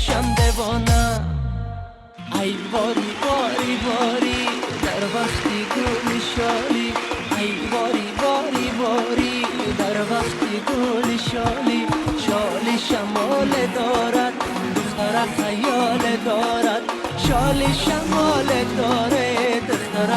میشم دیوانه. ای باری باری باری در وقتی گل شالی، ای باری باری باری در وقتی گل شالی. شالی شمال دارد دختر خیال دارد، شالی شمال داره دختر